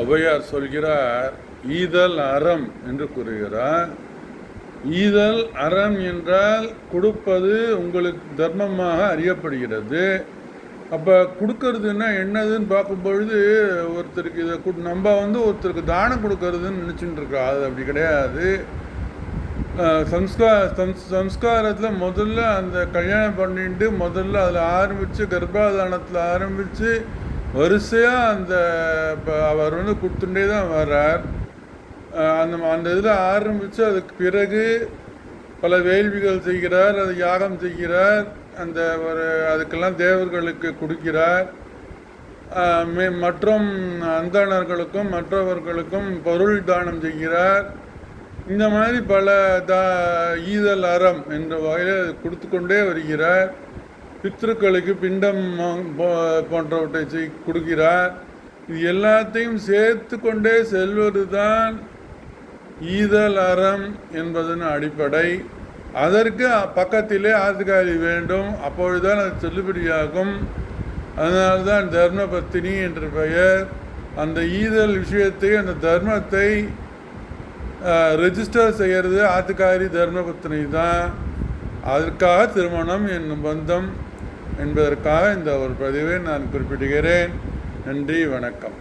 ஔவையார் சொல்கிறார், ஈதல் அறம் என்று கூறுகிறார். ஈதல் அறம் என்றால் கொடுப்பது உங்களுக்கு தர்மமாக அறியப்படுகிறது. அப்போ கொடுக்கறதுன்னா என்னதுன்னு பார்க்கும்பொழுது ஒருத்தருக்கு இதை நம்ம ஒருத்தருக்கு தானம் கொடுக்கறதுன்னு நினச்சிட்டு இருக்கோம். அது அப்படி கிடையாது. சம்ஸ்காரத்தில் முதல்ல அந்த கல்யாணம் பண்ணிட்டு முதல்ல அதில் ஆரம்பித்து கர்ப்பாதானத்தில் ஆரம்பித்து வரிசையாக அந்த அவர் கொடுத்துட்டே தான் வர்றார். அந்த இதில் ஆரம்பித்து அதுக்கு பிறகு பல வேள்விகள் செய்கிறார், அது யாகம் செய்கிறார், அந்த அதுக்கெல்லாம் தேவர்களுக்கு கொடுக்கிறார். மற்றும் அந்தணர்களுக்கும் மற்றவர்களுக்கும் பொருள் தானம் செய்கிறார். இந்த மாதிரி பல ஈதல் அறம் என்ற வகையில் கொடுத்து கொண்டே வருகிறார். பித்ருக்களுக்கு பிண்டம் போன்றவற்றை கொடுக்கிறார். இது எல்லாத்தையும் சேர்த்து கொண்டே செல்வது தான் ஈதல் அறம் என்பதன் அடிப்படை. அதற்கு பக்கத்திலே ஆதிகாரி வேண்டும், அப்பொழுதுதான் அது செல்லுபடியாகும். அதனால்தான் தர்ம பத்தினி என்ற பெயர். அந்த ஈதல் விஷயத்தை, அந்த தர்மத்தை ரெஜிஸ்டர் செய்கிறது ஆதிகாரி தர்ம பத்தினி தான். அதற்காக திருமணம் என்னும் பந்தம் என்பதற்காக இந்த ஒரு பதிவை நான் குறிப்பிடுகிறேன். நன்றி, வணக்கம்.